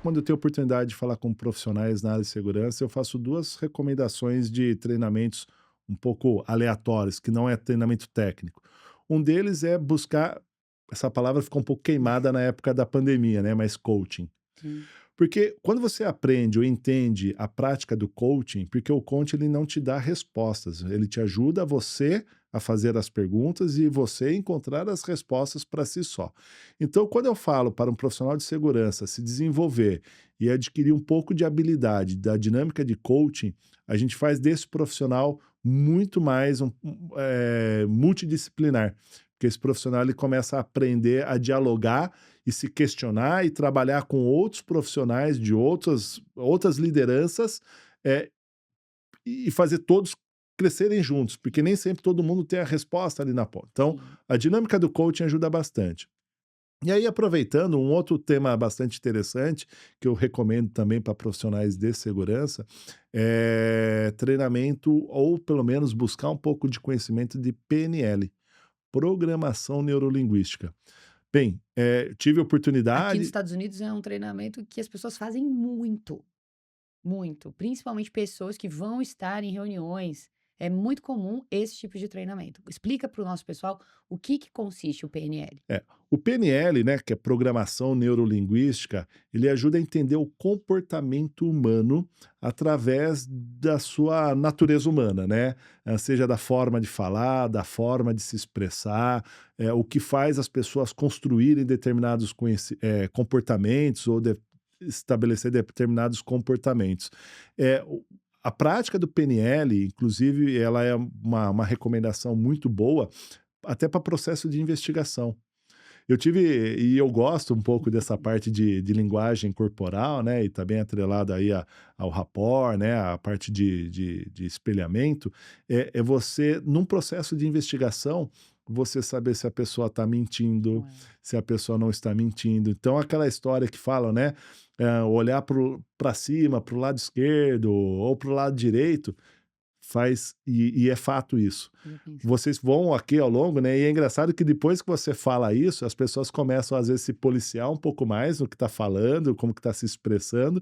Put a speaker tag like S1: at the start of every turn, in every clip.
S1: quando eu tenho oportunidade de falar com profissionais na área de segurança, eu faço duas recomendações de treinamentos um pouco aleatórios, que não é treinamento técnico. Um deles é buscar, essa palavra ficou um pouco queimada na época da pandemia, né? Mas coaching.
S2: Sim.
S1: Porque quando você aprende ou entende a prática do coaching, porque o coaching ele não te dá respostas, ele te ajuda você a fazer as perguntas e você encontrar as respostas para si só. Então, quando eu falo para um profissional de segurança se desenvolver e adquirir um pouco de habilidade da dinâmica de coaching, a gente faz desse profissional muito mais multidisciplinar, porque esse profissional ele começa a aprender a dialogar e se questionar e trabalhar com outros profissionais de outras lideranças, eh, e fazer todos crescerem juntos, porque nem sempre todo mundo tem a resposta ali na ponta. Então,
S2: Sim.
S1: a dinâmica do coaching ajuda bastante. E aí, aproveitando, um outro tema bastante interessante, que eu recomendo também para profissionais de segurança, é treinamento ou pelo menos buscar um pouco de conhecimento de PNL, Programação Neurolinguística. Bem, tive
S2: Aqui nos
S1: oportunidade.
S2: Estados Unidos é um treinamento que as pessoas fazem muito, muito, principalmente pessoas que vão estar em reuniões. É muito comum esse tipo de treinamento. Explica para o nosso pessoal o que que consiste o PNL.
S1: O PNL, né, que é Programação Neurolinguística, ele ajuda a entender o comportamento humano através da sua natureza humana, né? Seja da forma de falar, da forma de se expressar, o que faz as pessoas construírem determinados comportamentos ou estabelecer determinados comportamentos. É, o- a prática do PNL, inclusive, ela é uma recomendação muito boa até para processo de investigação. Eu gosto um pouco dessa parte de linguagem corporal, né, e tá bem atrelado aí ao rapport, né, a parte de espelhamento, é você, num processo de investigação, você saber se a pessoa está mentindo,
S2: Ué.
S1: se a pessoa não está mentindo. Então aquela história que fala, né, olhar para cima, para o lado esquerdo ou para o lado direito, faz e é fato isso.
S2: Já pensou?
S1: Vocês vão aqui ao longo, né, e é engraçado que depois que você fala isso, as pessoas começam às vezes se policiar um pouco mais no que está falando, como que está se expressando,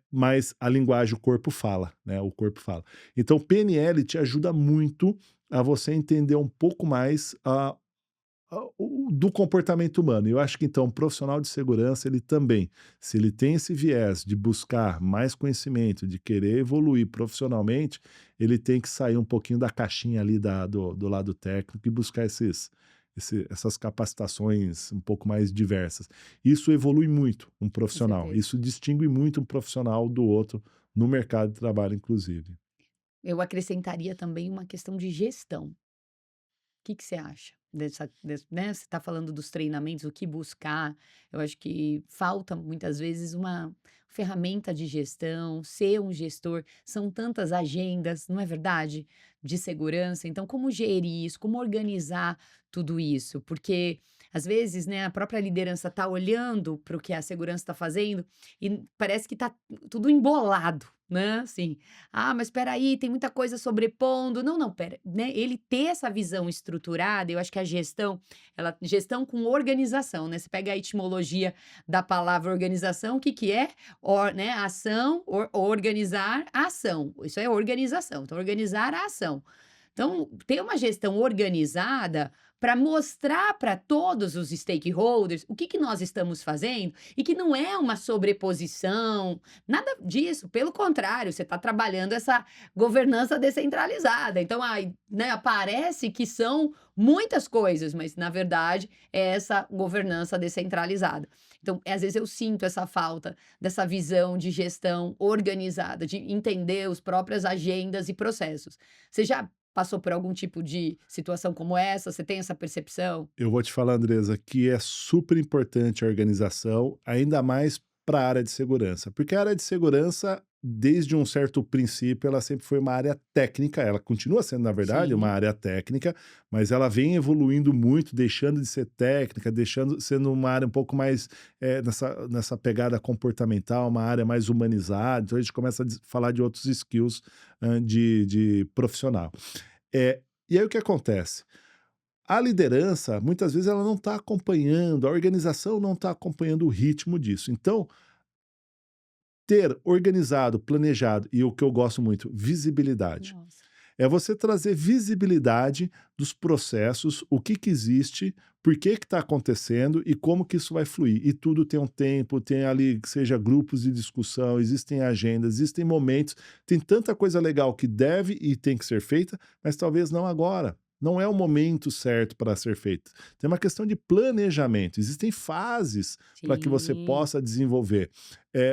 S1: mas a linguagem, o corpo fala, né, o corpo fala. Então o PNL te ajuda muito a você entender um pouco mais do comportamento humano. Eu acho que então um profissional de segurança, ele também, se ele tem esse viés de buscar mais conhecimento, de querer evoluir profissionalmente, ele tem que sair um pouquinho da caixinha ali do lado técnico e buscar essas capacitações um pouco mais diversas. Isso evolui muito um
S2: Com
S1: profissional,
S2: certeza.
S1: isso distingue muito um profissional do outro no mercado de trabalho, inclusive.
S2: Eu acrescentaria também uma questão de gestão. Que você acha né, você está falando dos treinamentos, o que buscar, eu acho que falta muitas vezes uma ferramenta de gestão, ser um gestor, são tantas agendas, não é verdade? De segurança, então como gerir isso, como organizar tudo isso? Porque às vezes, né, a própria liderança está olhando para o que a segurança está fazendo e parece que está tudo embolado, né, assim, ah, mas espera aí, tem muita coisa sobrepondo. Não, não, espera, né, ele ter essa visão estruturada, eu acho que a gestão, ela gestão com organização, né, você pega a etimologia da palavra organização, o que que é? Né, ação, organizar a ação, isso é organização, então organizar a ação. Então, ter uma gestão organizada para mostrar para todos os stakeholders o que que nós estamos fazendo e que não é uma sobreposição, nada disso, pelo contrário, você está trabalhando essa governança descentralizada. Então, aí, né, parece que são muitas coisas, mas na verdade é essa governança descentralizada. Então, às vezes eu sinto essa falta dessa visão de gestão organizada, de entender as próprias agendas e processos. Você já passou por algum tipo de situação como essa? Você tem essa percepção?
S1: Eu vou te falar, Andresa, que é super importante a organização, ainda mais para a área de segurança, porque a área de segurança, desde um certo princípio, ela sempre foi uma área técnica, ela continua sendo, na verdade, uma
S2: Sim,
S1: área técnica, mas ela vem evoluindo muito, deixando de ser técnica, sendo uma área um pouco mais nessa pegada comportamental, uma área mais humanizada. Então a gente começa a falar de outros skills de profissional. E aí o que acontece? A liderança, muitas vezes, ela não está acompanhando, a organização não está acompanhando o ritmo disso. Então, Ter organizado, planejado e o que eu gosto muito, visibilidade.
S2: Nossa.
S1: É você trazer visibilidade dos processos, o que que existe, por que que está acontecendo e como que isso vai fluir. E tudo tem um tempo, tem ali, que seja grupos de discussão, existem agendas, existem momentos, tem tanta coisa legal que deve e tem que ser feita, mas talvez não agora. Não é o momento certo para ser feito. Tem uma questão de planejamento. Existem fases para que você
S2: Sim.
S1: possa desenvolver.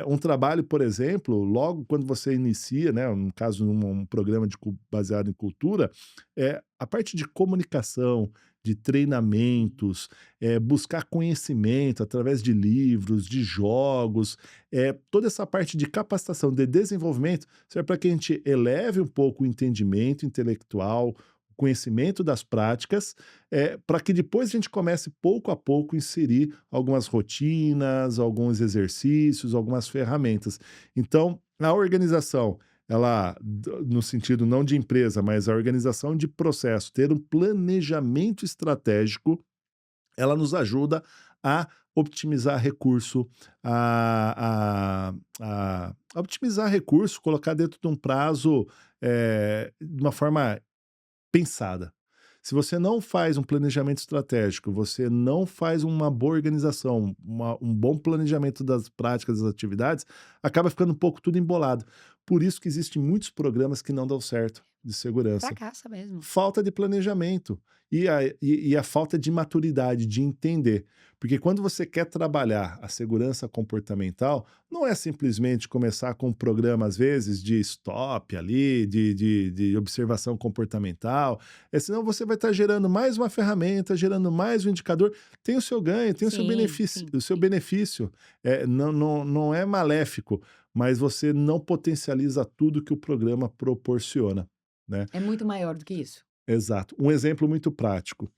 S1: Um trabalho, por exemplo, logo quando você inicia, né, no caso, um programa baseado em cultura, a parte de comunicação, de treinamentos, buscar conhecimento através de livros, de jogos, toda essa parte de capacitação, de desenvolvimento, serve para que a gente eleve um pouco o entendimento intelectual, o conhecimento das práticas, para que depois a gente comece pouco a pouco inserir algumas rotinas, alguns exercícios, algumas ferramentas. Então, a organização, ela, no sentido não de empresa, mas a organização de processo, ter um planejamento estratégico, ela nos ajuda a optimizar recurso, a otimizar recurso, colocar dentro de um prazo, de uma forma pensada. Se você não faz um planejamento estratégico, você não faz uma boa organização, um bom planejamento das práticas, das atividades, acaba ficando um pouco tudo embolado. Por isso que existem muitos programas que não dão certo de segurança.
S2: Fracassa mesmo.
S1: Falta de planejamento e a falta de maturidade, de entender. Porque quando você quer trabalhar a segurança comportamental, não é simplesmente começar com um programa, às vezes, de stop ali, de observação comportamental. Senão você vai estar gerando mais uma ferramenta, gerando mais um indicador. Tem o seu ganho, tem
S2: Sim, sim,
S1: o seu
S2: sim.
S1: benefício. Não é maléfico, mas você não potencializa tudo que o programa proporciona, né?
S2: É muito maior do que isso.
S1: Exato. Um exemplo muito prático.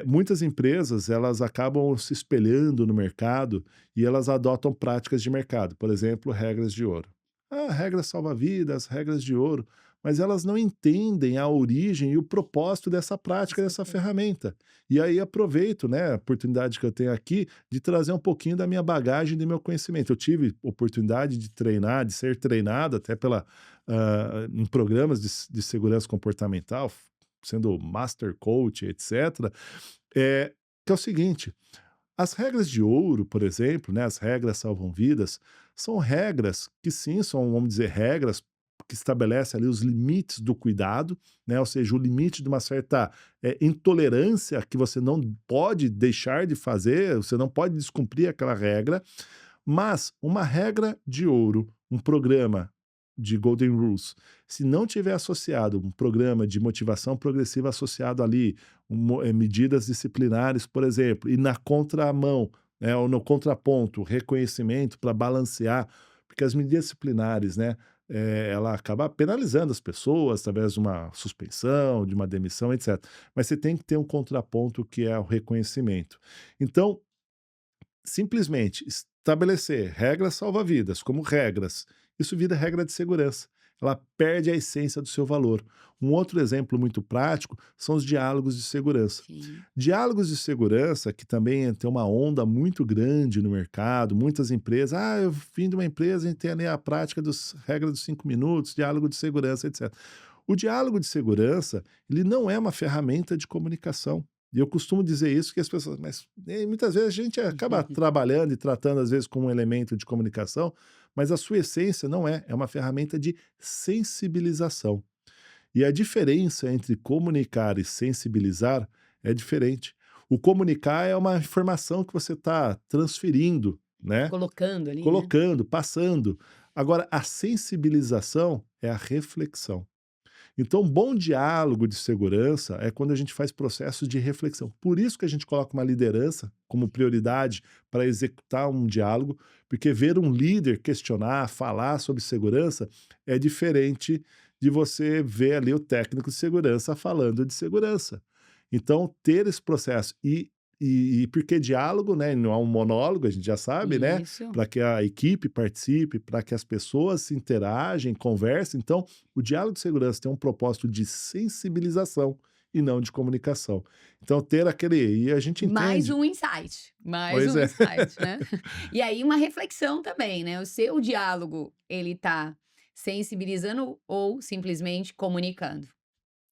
S1: Muitas empresas, elas acabam se espelhando no mercado e elas adotam práticas de mercado, por exemplo, regras de ouro. Ah, regras salva-vidas, regras de ouro, mas elas não entendem a origem e o propósito dessa
S2: Com
S1: prática, dessa
S2: certeza.
S1: ferramenta. E aí aproveito, né, a oportunidade que eu tenho aqui de trazer um pouquinho da minha bagagem e do meu conhecimento. Eu tive oportunidade de treinar, de ser treinado até em programas de segurança comportamental, sendo master coach, etc. Que é o seguinte: as regras de ouro, por exemplo, né, as regras salvam vidas, são regras que sim, são, vamos dizer, regras que estabelecem ali os limites do cuidado, né, ou seja, o limite de uma certa intolerância que você não pode deixar de fazer, você não pode descumprir aquela regra, mas uma regra de ouro, um programa de Golden Rules, se não tiver associado um programa de motivação progressiva associado ali, medidas disciplinares, por exemplo, e na contramão, né, ou no contraponto, reconhecimento para balancear, porque as medidas disciplinares, né, ela acaba penalizando as pessoas através de uma suspensão, de uma demissão, etc. Mas você tem que ter um contraponto que é o reconhecimento. Então, simplesmente estabelecer regras salva-vidas como regras, isso vira regra de segurança. Ela perde a essência do seu valor. Um outro exemplo muito prático são os diálogos de segurança.
S2: Sim.
S1: Diálogos de segurança, que também tem uma onda muito grande no mercado, muitas empresas. Ah, eu vim de uma empresa, a gente tem ali a prática dos regras dos 5 minutos, diálogo de segurança, etc. O diálogo de segurança, ele não é uma ferramenta de comunicação. E eu costumo dizer isso que as pessoas, mas muitas vezes a gente acaba trabalhando e tratando às vezes como um elemento de comunicação, mas a sua essência não é uma ferramenta de sensibilização. E a diferença entre comunicar e sensibilizar é diferente. O comunicar é uma informação que você está transferindo, né?
S2: Colocando ali, né.
S1: Colocando, passando. Agora, a sensibilização é a reflexão. Então, um bom diálogo de segurança é quando a gente faz processos de reflexão. Por isso que a gente coloca uma liderança como prioridade para executar um diálogo, porque ver um líder questionar, falar sobre segurança é diferente de você ver ali o técnico de segurança falando de segurança. Então, ter esse processo e porque diálogo, né, não é um monólogo, a gente já sabe, né,
S2: Isso.
S1: para que a equipe participe, para que as pessoas se interagem, conversem. Então, o diálogo de segurança tem um propósito de sensibilização e não de comunicação. Então ter aquele e a gente entende
S2: Mais
S1: pois
S2: um
S1: é.
S2: insight, né. E aí uma reflexão também, né, o seu diálogo, ele tá sensibilizando ou simplesmente comunicando?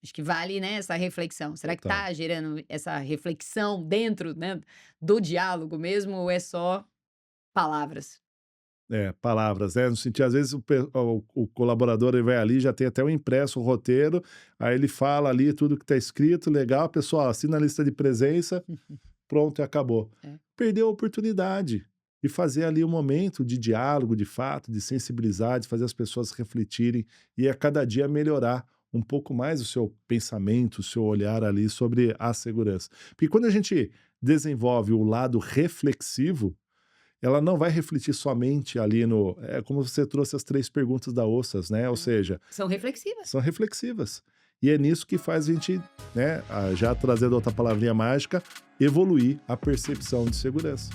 S2: Acho que vale, né, essa reflexão. Será que
S1: Total.
S2: tá gerando essa reflexão dentro, né, do diálogo mesmo ou é só palavras?
S1: É, palavras, né, no sentido às vezes o colaborador ele vai ali, já tem até o impresso, o roteiro, aí ele fala ali tudo que está escrito, legal, pessoal, assina a lista de presença, pronto e acabou.
S2: É.
S1: Perdeu a oportunidade de fazer ali um momento de diálogo, de fato, de sensibilizar, de fazer as pessoas refletirem e a cada dia melhorar um pouco mais o seu pensamento, o seu olhar ali sobre a segurança. Porque quando a gente desenvolve o lado reflexivo, ela não vai refletir somente ali no é como você trouxe as 3 perguntas da OSAS, né, ou
S2: É.
S1: seja,
S2: São reflexivas.
S1: são reflexivas. E é nisso que faz a gente, né, já trazendo outra palavrinha mágica, evoluir a percepção de segurança.